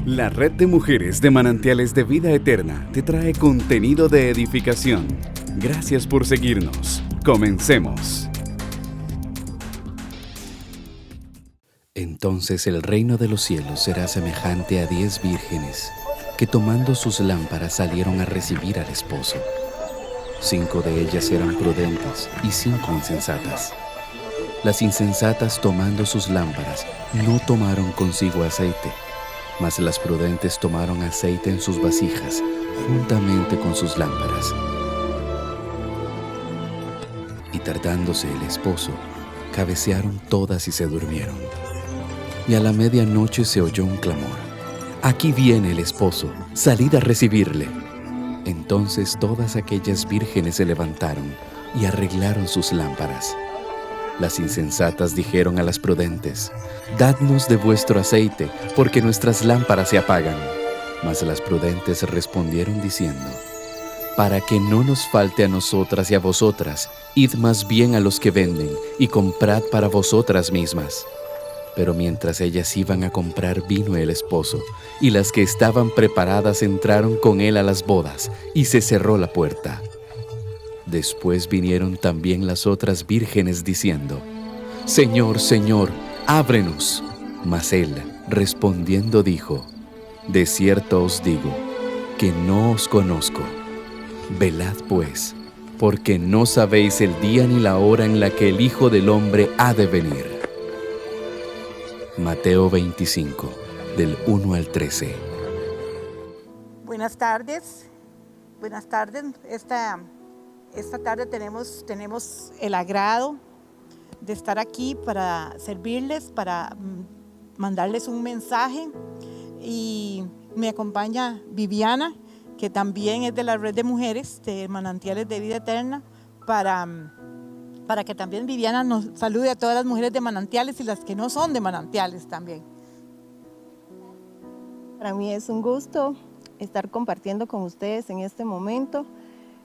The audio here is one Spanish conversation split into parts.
La Red de Mujeres de Manantiales de Vida Eterna te trae contenido de edificación. Gracias por seguirnos. Comencemos. Entonces el reino de los cielos será semejante a 10 vírgenes que tomando sus lámparas salieron a recibir al esposo. 5 de ellas eran prudentes y 5 insensatas. Las insensatas, tomando sus lámparas, no tomaron consigo aceite, mas las prudentes tomaron aceite en sus vasijas, juntamente con sus lámparas. Y tardándose el esposo, cabecearon todas y se durmieron. Y a la medianoche se oyó un clamor: «Aquí viene el esposo, salid a recibirle». Entonces todas aquellas vírgenes se levantaron y arreglaron sus lámparas. Las insensatas dijeron a las prudentes: «Dadnos de vuestro aceite, porque nuestras lámparas se apagan». Mas las prudentes respondieron diciendo: «Para que no nos falte a nosotras y a vosotras, id más bien a los que venden, y comprad para vosotras mismas». Pero mientras ellas iban a comprar, vino el esposo, y las que estaban preparadas entraron con él a las bodas, y se cerró la puerta. Después vinieron también las otras vírgenes diciendo: «Señor, Señor, ábrenos». Mas él, respondiendo, dijo: «De cierto os digo, que no os conozco. Velad pues, porque no sabéis el día ni la hora en la que el Hijo del Hombre ha de venir». Mateo 25, del 1 al 13. Buenas tardes. Esta tarde tenemos el agrado de estar aquí para servirles, para mandarles un mensaje. Y me acompaña Viviana, que también es de la Red de Mujeres de Manantiales de Vida Eterna, para que también Viviana nos salude a todas las mujeres de Manantiales y las que no son de Manantiales también. Para mí es un gusto estar compartiendo con ustedes en este momento.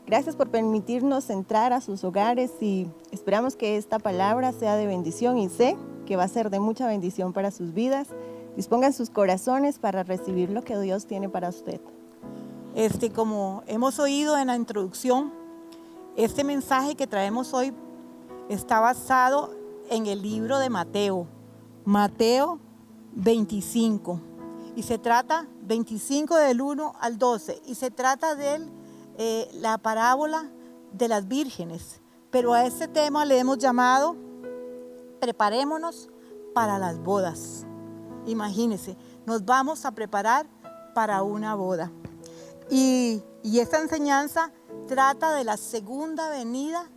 Gracias por permitirnos entrar a sus hogares y esperamos que esta palabra sea de bendición y sé que va a ser de mucha bendición para sus vidas. Dispongan sus corazones para recibir lo que Dios tiene para usted. Como hemos oído en la introducción, este mensaje que traemos hoy está basado en el libro de Mateo 25, y se trata 25 del 1 al 12, y se trata de la parábola de las vírgenes, pero a este tema le hemos llamado preparémonos para las bodas. Imagínense, nos vamos a preparar para una boda, y esta enseñanza trata de la segunda venida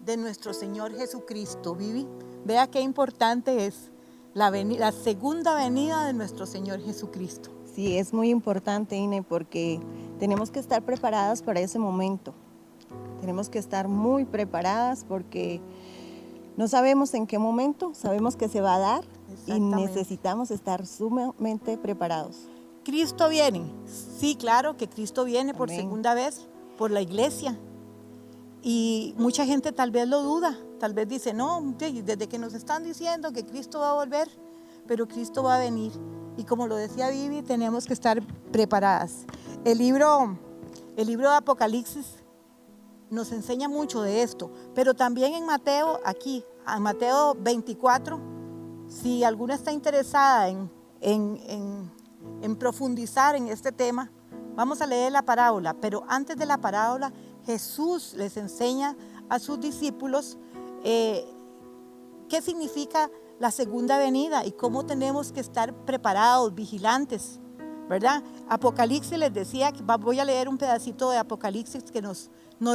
de nuestro Señor Jesucristo. Vivi, vea qué importante es la segunda venida de nuestro Señor Jesucristo. Sí, es muy importante, Ine, porque tenemos que estar preparadas para ese momento. Tenemos que estar muy preparadas porque no sabemos en qué momento, sabemos que se va a dar y necesitamos estar sumamente preparados. ¿Cristo viene? Sí, claro que Cristo viene por segunda vez, por la iglesia. Y mucha gente tal vez lo duda, tal vez dice, no, desde que nos están diciendo que Cristo va a volver, pero Cristo va a venir. Y como lo decía Vivi, tenemos que estar preparadas. El libro de Apocalipsis nos enseña mucho de esto, pero también en Mateo, en Mateo 24, si alguna está interesada en profundizar en este tema, vamos a leer la parábola, pero antes de la parábola, Jesús les enseña a sus discípulos qué significa la segunda venida y cómo tenemos que estar preparados, vigilantes, ¿verdad? Apocalipsis les decía, voy a leer un pedacito de Apocalipsis que nos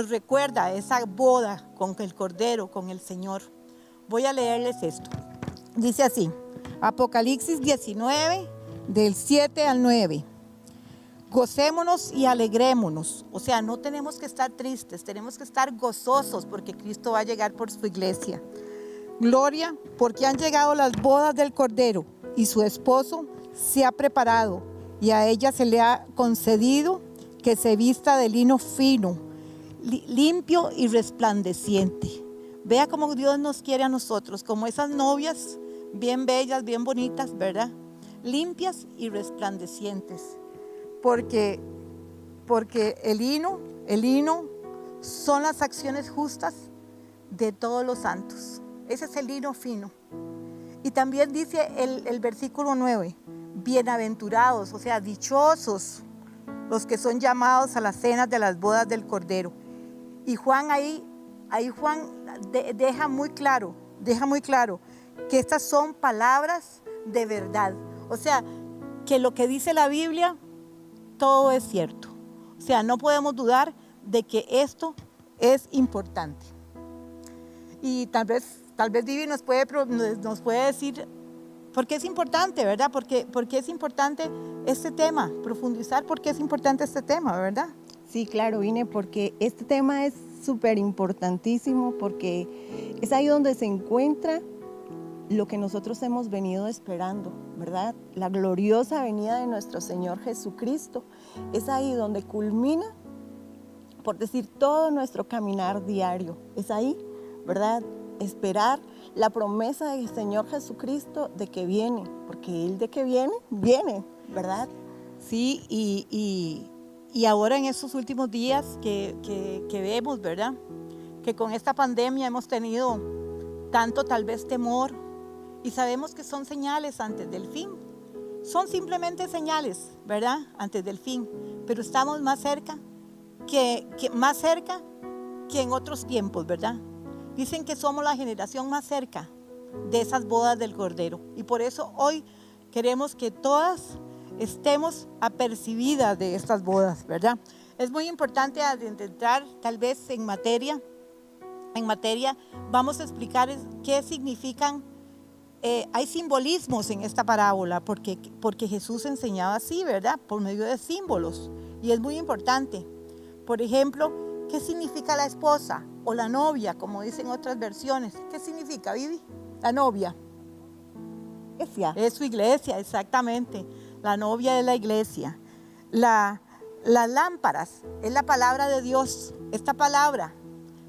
recuerda esa boda con el Cordero, con el Señor. Voy a leerles esto. Dice así, Apocalipsis 19, del 7 al 9. Gocémonos y alegrémonos, o sea, no tenemos que estar tristes, tenemos que estar gozosos porque Cristo va a llegar por su iglesia. Gloria, porque han llegado las bodas del Cordero y su esposo se ha preparado y a ella se le ha concedido que se vista de lino fino, limpio y resplandeciente. Vea cómo Dios nos quiere a nosotros, como esas novias bien bellas, bien bonitas, ¿verdad? limpias y resplandecientes. Porque el lino son las acciones justas de todos los santos. Ese es el lino fino. Y también dice el versículo 9, bienaventurados, o sea, dichosos los que son llamados a las cenas de las bodas del Cordero. Y Juan ahí Juan deja muy claro que estas son palabras de verdad. O sea, que lo que dice la Biblia, todo es cierto. O sea, no podemos dudar de que esto es importante. Y tal vez Vivi nos puede decir por qué es importante, ¿verdad? ¿Por qué es importante este tema? Profundizar por qué es importante este tema, ¿verdad? Sí, claro, Vine, porque este tema es súper importantísimo, porque es ahí donde se encuentra lo que nosotros hemos venido esperando, ¿verdad? La gloriosa venida de nuestro Señor Jesucristo. Es ahí donde culmina, por decir, todo nuestro caminar diario. Es ahí, ¿verdad? Esperar la promesa del Señor Jesucristo de que viene, porque Él de que viene, ¿verdad? Sí, y ahora en estos últimos días que vemos, ¿verdad? Que con esta pandemia hemos tenido tanto tal vez temor, y sabemos que son señales antes del fin. Son simplemente señales, ¿verdad? Antes del fin, pero estamos más cerca que en otros tiempos, ¿verdad? Dicen que somos la generación más cerca de esas bodas del Cordero, y por eso hoy queremos que todas estemos apercibidas de estas bodas, ¿verdad? Es muy importante entrar tal vez en materia, vamos a explicar qué significan. Hay simbolismos en esta parábola porque Jesús enseñaba así, ¿verdad? Por medio de símbolos, y es muy importante. Por ejemplo, ¿qué significa la esposa o la novia, como dicen otras versiones? ¿Qué significa, Vivi? La novia. Iglesia. Es su iglesia, exactamente. La novia de la iglesia. Las lámparas es la palabra de Dios, esta palabra.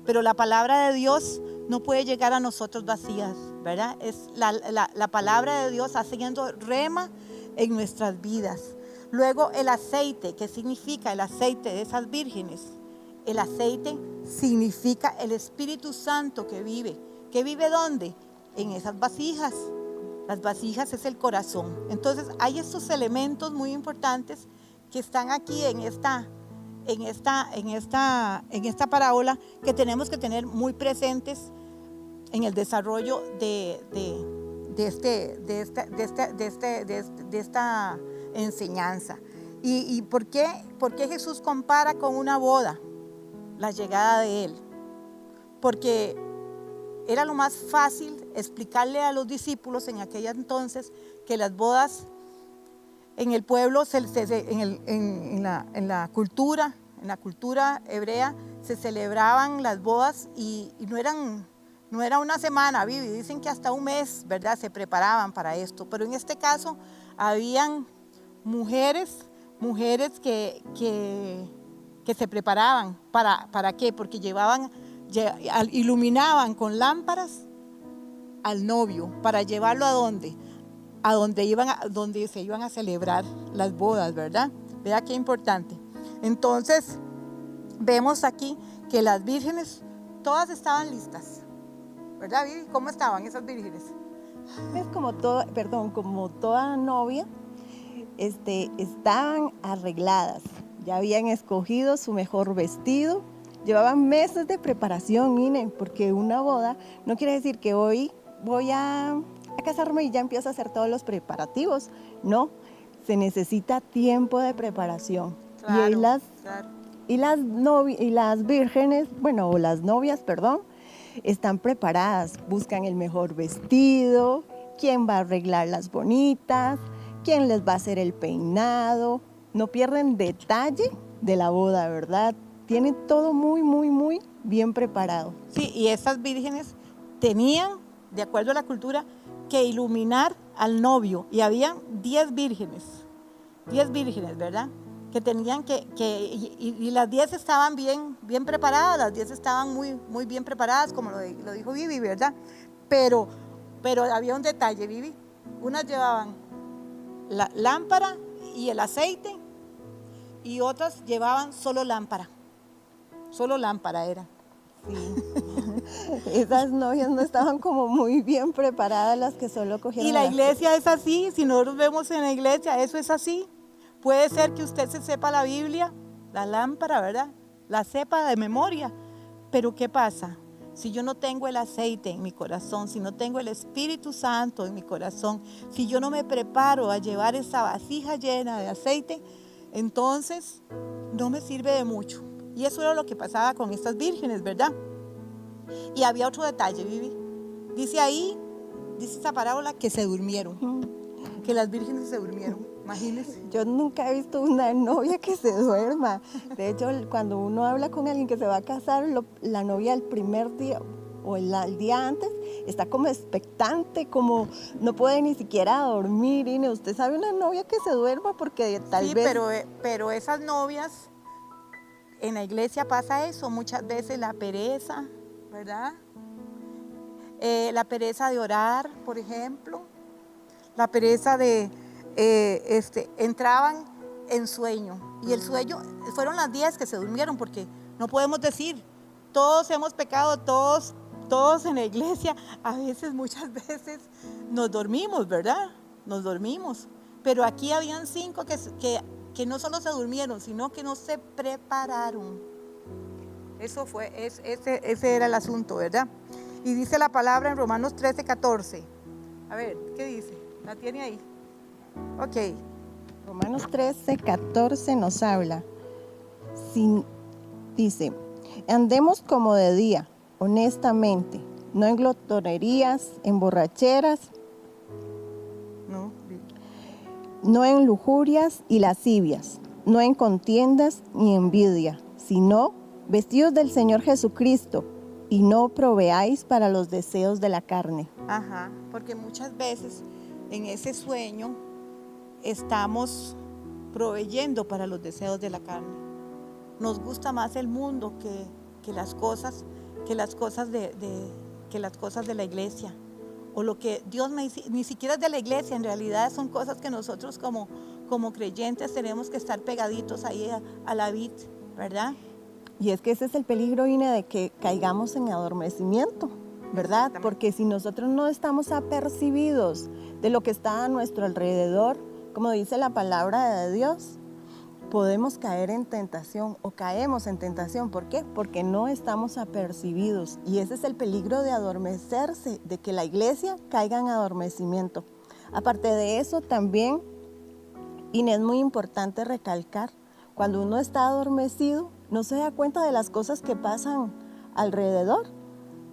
Pero la palabra de Dios no puede llegar a nosotros vacías, ¿verdad? Es la palabra de Dios haciendo rema en nuestras vidas. Luego el aceite, ¿qué significa el aceite de esas vírgenes? El aceite significa el Espíritu Santo que vive. ¿Que vive dónde? En esas vasijas. Las vasijas es el corazón. Entonces hay estos elementos muy importantes que están aquí en esta parábola, que tenemos que tener muy presentes en el desarrollo de esta enseñanza. ¿Y por qué Jesús compara con una boda la llegada de Él? Porque era lo más fácil explicarle a los discípulos en aquella entonces que las bodas en el pueblo, en la cultura hebrea, se celebraban las bodas y no era una semana, Vivi, dicen que hasta un mes, ¿verdad? Se preparaban para esto, pero en este caso habían mujeres que se preparaban. ¿Para qué? Porque iluminaban con lámparas al novio, para llevarlo ¿a dónde? Donde se iban a celebrar las bodas, ¿verdad? Vea qué importante. Entonces, vemos aquí que las vírgenes todas estaban listas, ¿verdad, Vivi? ¿Cómo estaban esas vírgenes? Es como toda novia, estaban arregladas, ya habían escogido su mejor vestido, llevaban meses de preparación, miren, porque una boda no quiere decir que hoy voy a casarme y ya empiezo a hacer todos los preparativos. No, se necesita tiempo de preparación. Claro, y las vírgenes, o las novias, están preparadas, buscan el mejor vestido, quién va a arreglarlas bonitas, quién les va a hacer el peinado. No pierden detalle de la boda, ¿verdad? Tienen todo muy, muy, muy bien preparado. Sí, y esas vírgenes tenían, de acuerdo a la cultura, que iluminar al novio, y habían 10 vírgenes, ¿verdad? Que tenían y las 10 estaban bien preparadas, las 10 estaban muy, muy bien preparadas, como lo dijo Vivi, ¿verdad? Pero había un detalle, Vivi. Unas llevaban la lámpara y el aceite, y otras llevaban solo lámpara era. Sí. Esas novias no estaban como muy bien preparadas, las que solo cogieron. Y la iglesia es así, si nosotros vemos en la iglesia, eso es así. Puede ser que usted se sepa la Biblia, la lámpara, ¿verdad? La sepa de memoria, pero ¿qué pasa? Si yo no tengo el aceite en mi corazón, si no tengo el Espíritu Santo en mi corazón, si yo no me preparo a llevar esa vasija llena de aceite, entonces no me sirve de mucho. Y eso era lo que pasaba con estas vírgenes, ¿verdad? Y había otro detalle, Vivi. Dice esa parábola que se durmieron, que las vírgenes se durmieron, imagínense. Yo nunca he visto una novia que se duerma. De hecho, cuando uno habla con alguien que se va a casar, la novia el primer día o el día antes está como expectante, como no puede ni siquiera dormir. Y usted sabe una novia que se duerma porque tal vez... pero esas novias, en la iglesia pasa eso, muchas veces la pereza, ¿verdad? La pereza de orar, por ejemplo, la pereza de, entraban en sueño, y el sueño, fueron las 10 que se durmieron, porque no podemos decir, todos hemos pecado, todos en la iglesia, a veces, muchas veces, nos dormimos, ¿verdad? Nos dormimos, pero aquí habían 5 que no solo se durmieron, sino que no se prepararon. Eso fue, ese era el asunto, ¿verdad? Y dice la palabra en Romanos 13:14. A ver, ¿qué dice? ¿La tiene ahí? Ok. Romanos 13:14 nos habla. Dice, andemos como de día, honestamente, no en glotonerías, en borracheras, no en lujurias y lascivias, no en contiendas ni envidia, sino vestidos del Señor Jesucristo, y no proveáis para los deseos de la carne. Ajá, porque muchas veces en ese sueño estamos proveyendo para los deseos de la carne. Nos gusta más el mundo que las cosas de la iglesia. O lo que Dios ni siquiera es de la iglesia, en realidad son cosas que nosotros como creyentes tenemos que estar pegaditos ahí a la vid, ¿verdad? Y es que ese es el peligro, Ine, de que caigamos en adormecimiento, ¿verdad? Porque si nosotros no estamos apercibidos de lo que está a nuestro alrededor, como dice la palabra de Dios, podemos caer en tentación o caemos en tentación. ¿Por qué? Porque no estamos apercibidos. Y ese es el peligro de adormecerse, de que la iglesia caiga en adormecimiento. Aparte de eso, también, Ine, es muy importante recalcar, cuando uno está adormecido, no se da cuenta de las cosas que pasan alrededor,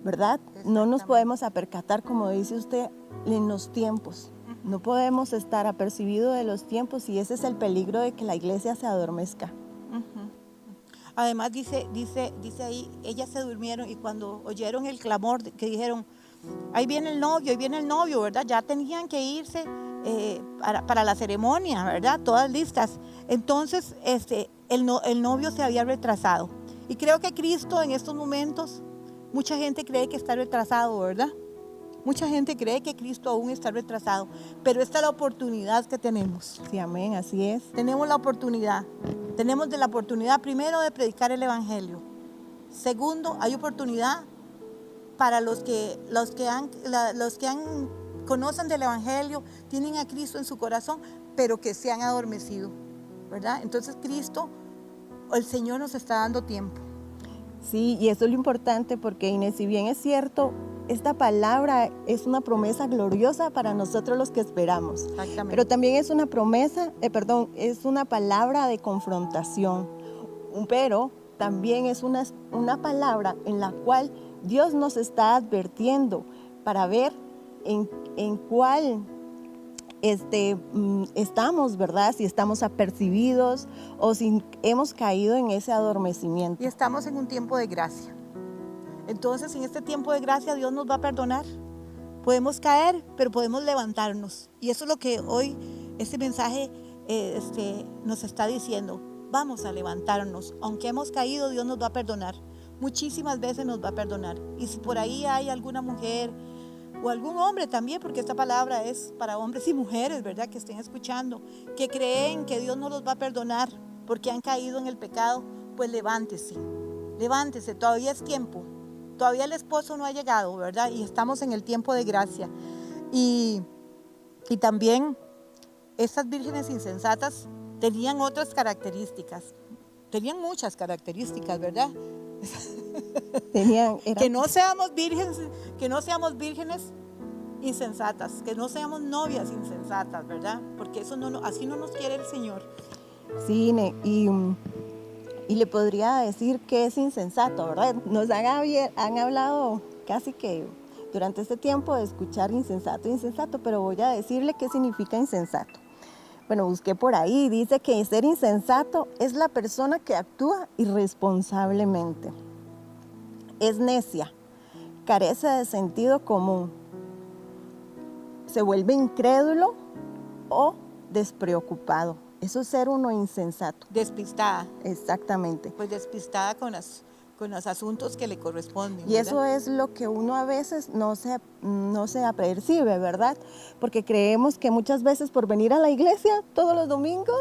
¿verdad? No nos podemos apercatar, como dice usted, en los tiempos. No podemos estar apercibidos de los tiempos, y ese es el peligro de que la iglesia se adormezca. Además dice ahí, ellas se durmieron, y cuando oyeron el clamor que dijeron, ahí viene el novio, ¿verdad? Ya tenían que irse para la ceremonia, ¿verdad? Todas listas. Entonces, el novio se había retrasado. Y creo que Cristo en estos momentos, mucha gente cree que está retrasado, ¿verdad? Mucha gente cree que Cristo aún está retrasado, pero esta es la oportunidad que tenemos. Sí, amén, así es. Tenemos la oportunidad. Tenemos la oportunidad primero de predicar el evangelio. Segundo, hay oportunidad para los que conocen del evangelio, tienen a Cristo en su corazón, pero que se han adormecido, ¿verdad? Entonces Cristo, el Señor, nos está dando tiempo. Sí, y eso es lo importante, porque Inés, si bien es cierto, esta palabra es una promesa gloriosa para nosotros los que esperamos. Exactamente. Pero también es una promesa, es una palabra de confrontación. Pero también es una palabra en la cual Dios nos está advirtiendo para ver en cuál estamos, ¿verdad? Si estamos apercibidos o si hemos caído en ese adormecimiento. Y estamos en un tiempo de gracia. Entonces, en este tiempo de gracia, Dios nos va a perdonar. Podemos caer, pero podemos levantarnos. Y eso es lo que hoy este mensaje nos está diciendo. Vamos a levantarnos. Aunque hemos caído, Dios nos va a perdonar. Muchísimas veces nos va a perdonar. Y si por ahí hay alguna mujer, o algún hombre también, porque esta palabra es para hombres y mujeres, ¿verdad? Que estén escuchando, que creen que Dios no los va a perdonar porque han caído en el pecado, pues levántese, levántese, todavía es tiempo, todavía el esposo no ha llegado, ¿verdad? Y estamos en el tiempo de gracia. Y también estas vírgenes insensatas tenían otras características, tenían muchas características, ¿verdad? Que no seamos vírgenes insensatas, que no seamos novias insensatas, ¿verdad? Porque eso así no nos quiere el Señor. Sí, y le podría decir que es insensato, ¿verdad? Nos han hablado casi que durante este tiempo de escuchar insensato, pero voy a decirle qué significa insensato. Bueno, busqué por ahí, dice que ser insensato es la persona que actúa irresponsablemente. Es necia, carece de sentido común, se vuelve incrédulo o despreocupado. Eso es ser uno insensato. Despistada. Exactamente. Pues despistada con los asuntos que le corresponden. Y ¿verdad? eso es lo que uno a veces no se apercibe, ¿verdad? Porque creemos que muchas veces por venir a la iglesia todos los domingos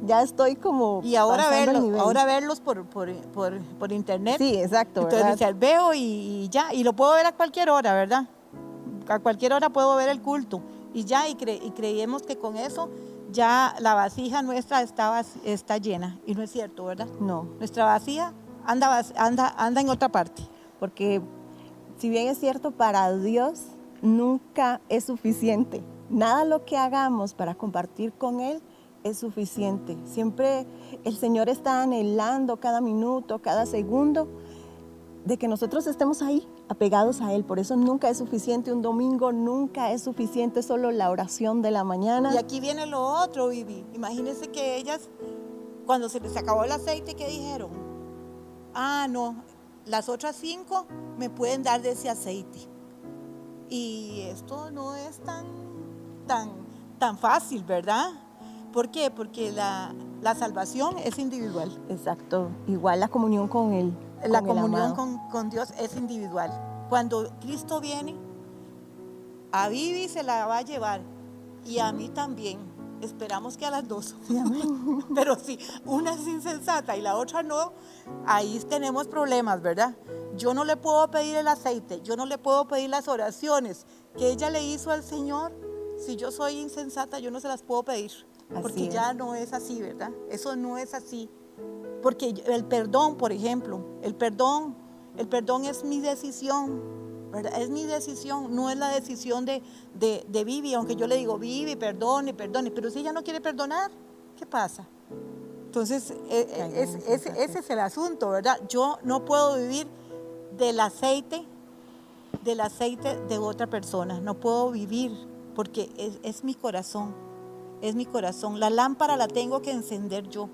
ya estoy como y ahora verlos por internet. Sí, exacto, entonces ¿verdad? dice, veo y ya, y lo puedo ver a cualquier hora, ¿verdad? A cualquier hora puedo ver el culto y ya, y creemos que con eso ya la vasija nuestra está llena, y no es cierto, ¿verdad? No. Nuestra vasija anda en otra parte. Porque si bien es cierto, para Dios nunca es suficiente. Nada lo que hagamos para compartir con Él es suficiente. Siempre el Señor está anhelando cada minuto, cada segundo, de que nosotros estemos ahí, apegados a Él. Por eso nunca es suficiente un domingo, nunca es suficiente solo la oración de la mañana. Y aquí viene lo otro, Vivi. Imagínense que ellas, cuando se les acabó el aceite, ¿qué dijeron? Ah, no, las otras 5 me pueden dar de ese aceite. Y esto no es tan fácil, ¿verdad? ¿Por qué? Porque la salvación es individual. Exacto, igual la comunión con Él. La comunión con Dios es individual. Cuando Cristo viene, a Vivi se la va a llevar y a mí también. Esperamos que a las 2. Pero si una es insensata y la otra no, ahí tenemos problemas, ¿verdad? Yo no le puedo pedir el aceite, yo no le puedo pedir las oraciones que ella le hizo al Señor. Si yo soy insensata, yo no se las puedo pedir. Porque ya no es así, ¿verdad? Eso no es así. Porque el perdón, por ejemplo, el perdón es mi decisión, ¿verdad? Es mi decisión, no es la decisión de Vivi, aunque yo le digo, Vivi, perdone, pero si ella no quiere perdonar, ¿qué pasa? Entonces, ese es el asunto, ¿verdad? Yo no puedo vivir del aceite de otra persona, no puedo vivir porque es mi corazón, es mi corazón. La lámpara la tengo que encender yo.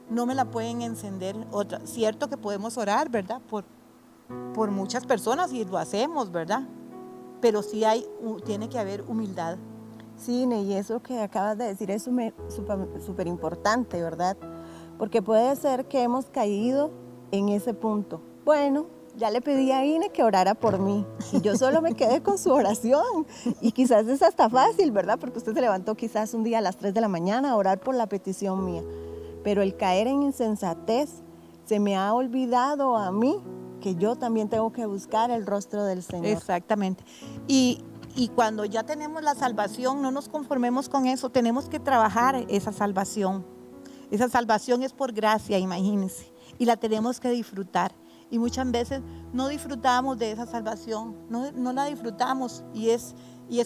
No me la pueden encender otra. Cierto que podemos orar, ¿verdad? Por muchas personas y lo hacemos, ¿verdad? Pero sí tiene que haber humildad. Sí, y eso que acabas de decir es súper importante, ¿verdad? Porque puede ser que hemos caído en ese punto. Bueno, ya le pedí a Ine que orara por mí y yo solo me quedé con su oración. Y quizás es hasta fácil, ¿verdad? Porque usted se levantó quizás un día a las 3 de la mañana a orar por la petición mía. Pero el caer en insensatez se me ha olvidado a mí que yo también tengo que buscar el rostro del Señor. Exactamente. Y cuando ya tenemos la salvación, no nos conformemos con eso, tenemos que trabajar esa salvación. Esa salvación es por gracia, imagínense, y la tenemos que disfrutar. Y muchas veces no disfrutamos de esa salvación, no la disfrutamos, y es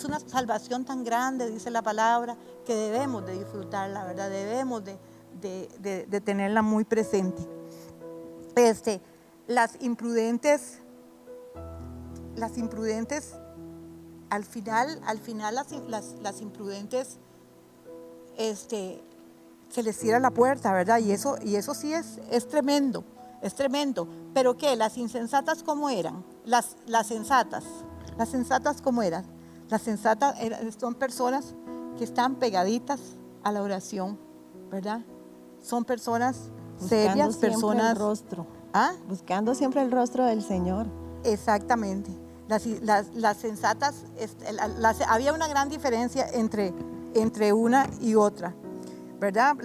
una salvación tan grande, dice la palabra, que debemos de disfrutarla, ¿verdad? Debemos de tenerla muy presente. Las imprudentes, al final las imprudentes, se les cierra la puerta, ¿verdad? Y eso sí es tremendo, es tremendo. Pero ¿qué? Las insensatas, ¿cómo eran? Las sensatas ¿cómo eran? Las sensatas son personas que están pegaditas a la oración, ¿verdad? Son personas serias, personas... El rostro. ¿Ah? Buscando siempre el rostro del Señor. Exactamente. las sensatas, había una gran diferencia entre una y otra, ¿verdad?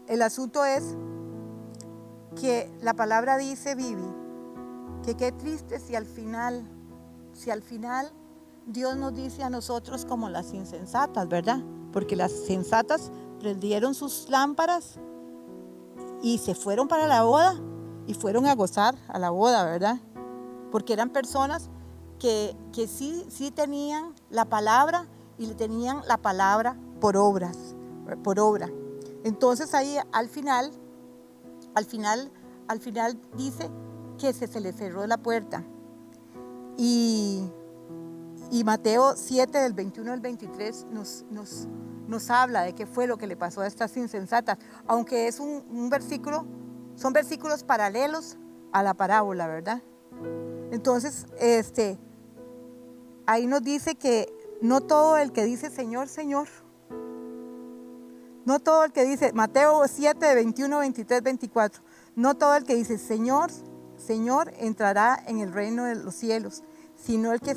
El asunto es que la palabra dice, Vivi, que qué triste si al final Dios nos dice a nosotros como las insensatas, ¿verdad? Porque las sensatas prendieron sus lámparas y se fueron para la boda y fueron a gozar a la boda, ¿verdad? Porque eran personas que sí tenían la palabra y le tenían la palabra por obra. Entonces ahí al final dice que se le cerró la puerta. Y Mateo 7 del 21 al 23 nos habla de qué fue lo que le pasó a estas insensatas, aunque es un versículo, son versículos paralelos a la parábola, ¿verdad? Entonces, ahí nos dice que no todo el que dice Señor, Señor, no todo el que dice, Mateo 7 de 21, 23, 24, no todo el que dice Señor, Señor entrará en el reino de los cielos, sino que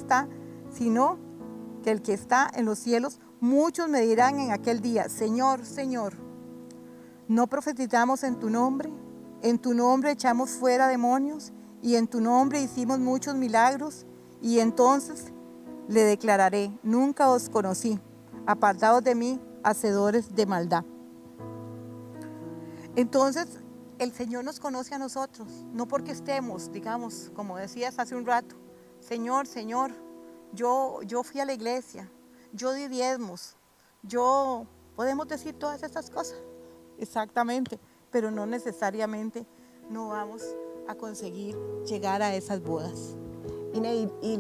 el que está en los cielos. Muchos me dirán en aquel día, Señor, Señor, ¿no profetizamos en tu nombre echamos fuera demonios, y en tu nombre hicimos muchos milagros? Y entonces le declararé, nunca os conocí, apartados de mí, hacedores de maldad. Entonces, el Señor nos conoce a nosotros, no porque estemos, digamos, como decías hace un rato, Señor, Señor, yo fui a la iglesia, yo di diezmos, podemos decir todas estas cosas, exactamente, pero no necesariamente no vamos a conseguir llegar a esas bodas. Y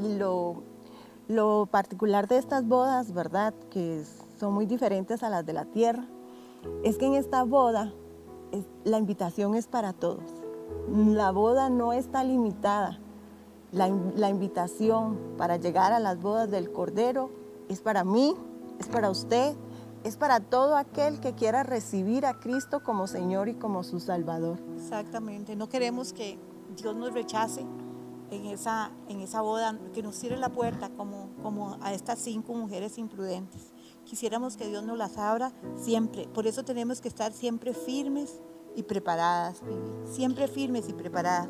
lo particular de estas bodas, ¿verdad?, que son muy diferentes a las de la tierra, es que en esta boda la invitación es para todos. La boda no está limitada. La invitación para llegar a las bodas del Cordero es para mí, es para usted, es para todo aquel que quiera recibir a Cristo como Señor y como su Salvador. Exactamente, no queremos que Dios nos rechace en esa boda, que nos cierre la puerta como a estas 5 mujeres imprudentes. Quisiéramos que Dios nos las abra siempre, por eso tenemos que estar siempre firmes y preparadas, siempre firmes y preparadas.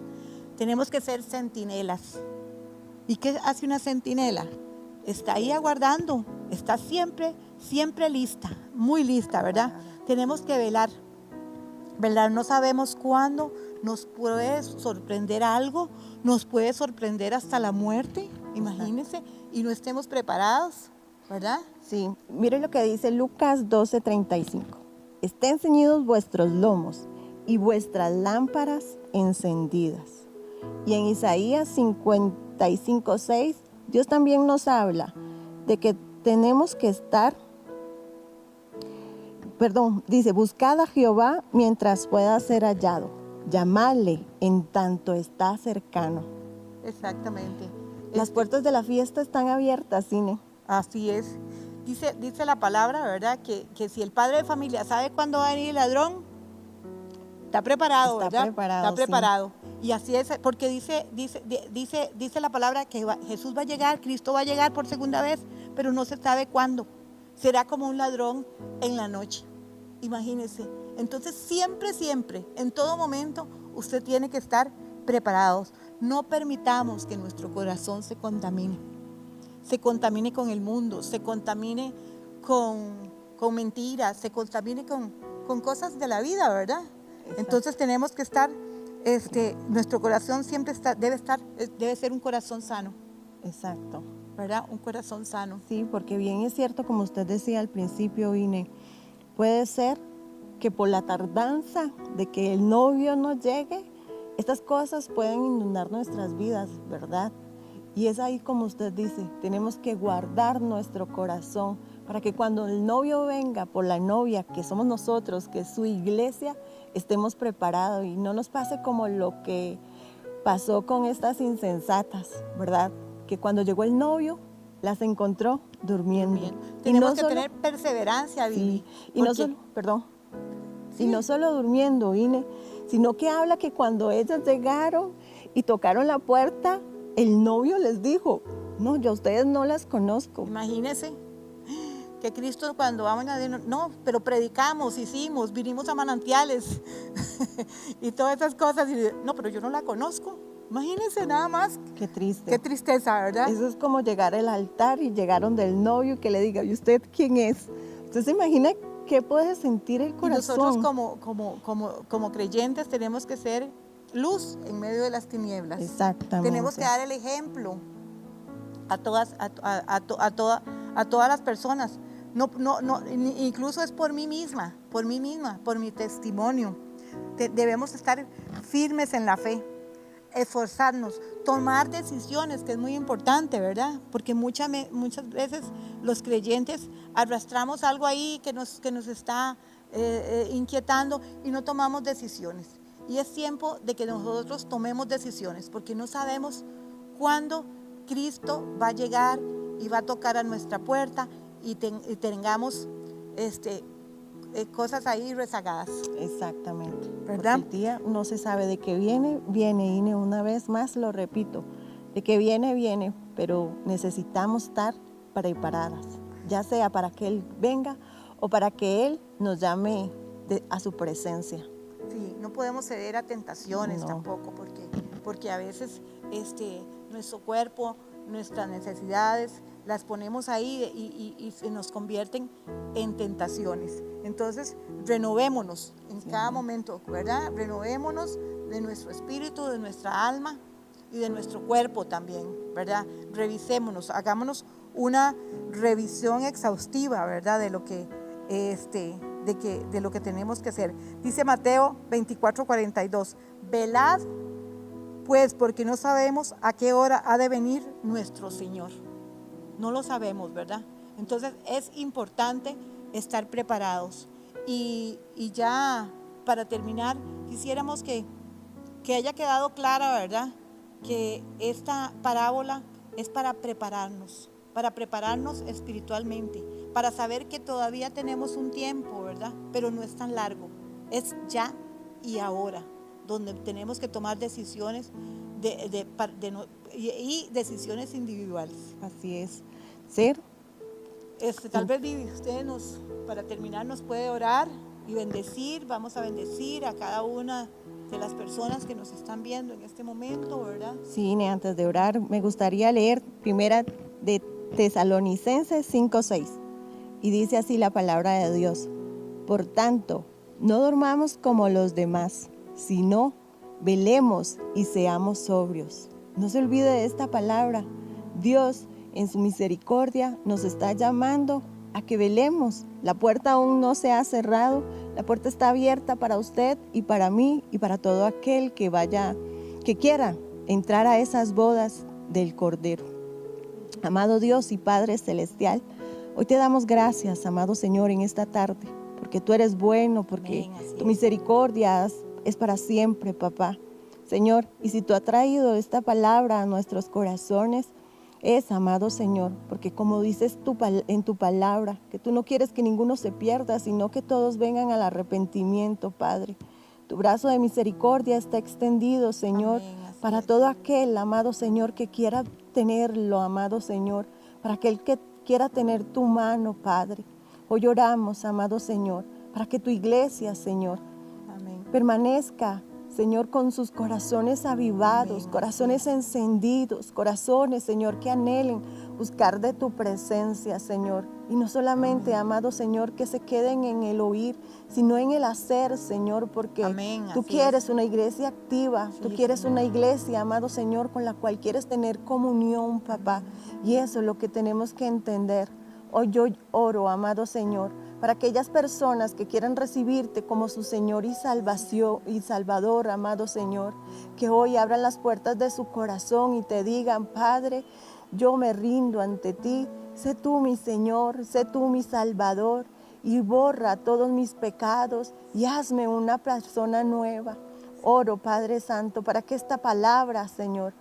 Tenemos que ser centinelas. ¿Y qué hace una centinela? Está ahí aguardando, está siempre lista, muy lista, ¿verdad? Tenemos que velar, ¿verdad? No sabemos cuándo nos puede sorprender algo, nos puede sorprender hasta la muerte, imagínense, y no estemos preparados, ¿verdad? Sí, miren lo que dice Lucas 12:35. Estén ceñidos vuestros lomos y vuestras lámparas encendidas. Y en Isaías 55:6, Dios también nos habla de que tenemos que estar, dice, buscad a Jehová mientras pueda ser hallado, llamadle en tanto está cercano. Exactamente. Las puertas de la fiesta están abiertas, Cine. Así es. Dice la palabra, ¿verdad? Que si el padre de familia sabe cuándo va a venir el ladrón, está preparado, ¿verdad? Está preparado. Sí. Y así es, porque dice la palabra que Jesús va a llegar, Cristo va a llegar por segunda vez, pero no se sabe cuándo. Será como un ladrón en la noche. Imagínense. Entonces siempre, en todo momento, usted tiene que estar preparados. No permitamos que nuestro corazón se contamine con el mundo, se contamine con mentiras, se contamine con cosas de la vida, ¿verdad? Exacto. Entonces tenemos que estar, nuestro corazón siempre debe ser un corazón sano. Exacto. ¿Verdad? Un corazón sano. Sí, porque bien es cierto, como usted decía al principio, Ine, puede ser que por la tardanza de que el novio no llegue, estas cosas pueden inundar nuestras vidas, ¿verdad? Y es ahí, como usted dice, tenemos que guardar nuestro corazón para que cuando el novio venga por la novia, que somos nosotros, que es su iglesia, estemos preparados y no nos pase como lo que pasó con estas insensatas, ¿verdad? Que cuando llegó el novio, las encontró durmiendo. Tenemos que tener perseverancia, Vivi. Sí, y no solo durmiendo, Ine, sino que habla que cuando ellas llegaron y tocaron la puerta, el novio les dijo, no, yo a ustedes no las conozco. Imagínense que Cristo cuando vamos a decir, no, pero predicamos, hicimos, vinimos a manantiales y todas esas cosas. Y, no, pero yo no la conozco. Imagínense nada más. Qué triste. Qué tristeza, ¿verdad? Eso es como llegar al altar y llegaron del novio y que le diga, ¿y usted quién es? ¿Usted se imagina qué puede sentir el corazón? Y nosotros como creyentes tenemos que ser luz en medio de las tinieblas. Exactamente. Tenemos que dar el ejemplo a todas las personas. No, incluso es por mí misma, por mi testimonio. Debemos estar firmes en la fe, esforzarnos, tomar decisiones, que es muy importante, ¿verdad? Porque muchas veces los creyentes arrastramos algo ahí que nos está inquietando y no tomamos decisiones. Y es tiempo de que nosotros tomemos decisiones, porque no sabemos cuándo Cristo va a llegar y va a tocar a nuestra puerta y tengamos cosas ahí rezagadas. Exactamente. ¿Verdad? Porque el día no se sabe de qué viene, y una vez más lo repito, de que viene, pero necesitamos estar preparadas, ya sea para que Él venga o para que Él nos llame a su presencia. Sí, no podemos ceder a tentaciones No. tampoco, porque a veces nuestro cuerpo, nuestras necesidades, las ponemos ahí y se nos convierten en tentaciones. Entonces, renovémonos en cada momento, ¿verdad? Renovémonos de nuestro espíritu, de nuestra alma y de nuestro cuerpo también, ¿verdad? Revisémonos, hagámonos una revisión exhaustiva, ¿verdad? De lo que tenemos que hacer. Dice Mateo 24:42, velad pues, porque no sabemos a qué hora ha de venir nuestro Señor. No lo sabemos, ¿verdad? Entonces es importante estar preparados. Y ya para terminar, quisiéramos que haya quedado clara, ¿verdad? Que esta parábola es para prepararnos espiritualmente, para saber que todavía tenemos un tiempo, ¿verdad? Pero no es tan largo, es ya y ahora, donde tenemos que tomar decisiones y decisiones individuales. Así es. Ser. Tal vez Vivi, usted para terminar nos puede orar y bendecir. Vamos a bendecir a cada una de las personas que nos están viendo en este momento, ¿verdad? Sí, antes de orar, me gustaría leer primera de Tesalonicenses 5:6. Y dice así la palabra de Dios: por tanto, no dormamos como los demás, sino velemos y seamos sobrios. No se olvide de esta palabra. Dios, en su misericordia, nos está llamando a que velemos. La puerta aún no se ha cerrado. La puerta está abierta para usted y para mí y para todo aquel que quiera entrar a esas bodas del Cordero. Amado Dios y Padre Celestial, hoy te damos gracias, amado Señor, en esta tarde, porque tú eres bueno, porque tu misericordia es para siempre, papá. Señor, y si tú has traído esta palabra a nuestros corazones, es, amado Señor, porque como dices en tu palabra, que tú no quieres que ninguno se pierda, sino que todos vengan al arrepentimiento, Padre. Tu brazo de misericordia está extendido, Señor, para todo aquel, amado Señor, que quiera tenerlo, amado Señor, para aquel que quiera tener tu mano, Padre. Hoy oramos, amado Señor, para que tu iglesia, Señor, permanezca, Señor, con sus corazones avivados, corazones encendidos, corazones, Señor, que anhelen buscar de tu presencia, Señor. Y no solamente, amado Señor, que se queden en el oír, sino en el hacer, Señor, porque tú quieres una iglesia activa, tú quieres una iglesia, amado Señor, con la cual quieres tener comunión, papá. Y eso es lo que tenemos que entender. Hoy yo oro, amado Señor, para aquellas personas que quieran recibirte como su Señor y salvación y Salvador, amado Señor, que hoy abran las puertas de su corazón y te digan: Padre, yo me rindo ante ti, sé tú mi Señor, sé tú mi Salvador, y borra todos mis pecados y hazme una persona nueva. Oro, Padre Santo, para que esta palabra, Señor,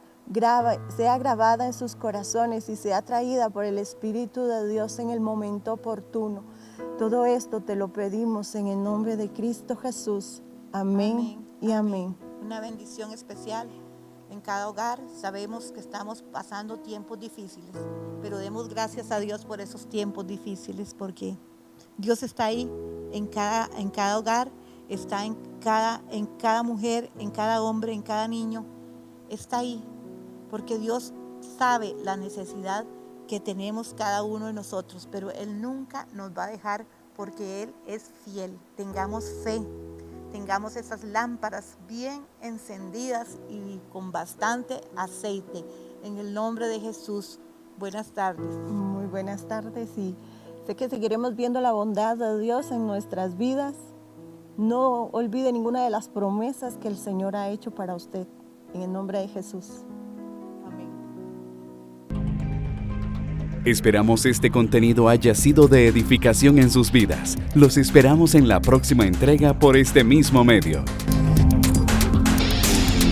sea grabada en sus corazones y sea traída por el Espíritu de Dios en el momento oportuno. Todo esto te lo pedimos en el nombre de Cristo Jesús. Amén y amén. Una bendición especial en cada hogar. Sabemos que estamos pasando tiempos difíciles, pero demos gracias a Dios por esos tiempos difíciles, porque Dios está ahí en cada hogar, está en cada mujer, en cada hombre, en cada niño. Está ahí, porque Dios sabe la necesidad que tenemos cada uno de nosotros, pero Él nunca nos va a dejar porque Él es fiel. Tengamos fe, tengamos esas lámparas bien encendidas y con bastante aceite. En el nombre de Jesús, buenas tardes. Muy buenas tardes y sé que seguiremos viendo la bondad de Dios en nuestras vidas. No olvide ninguna de las promesas que el Señor ha hecho para usted. En el nombre de Jesús. Amén. Esperamos este contenido haya sido de edificación en sus vidas. Los esperamos en la próxima entrega por este mismo medio.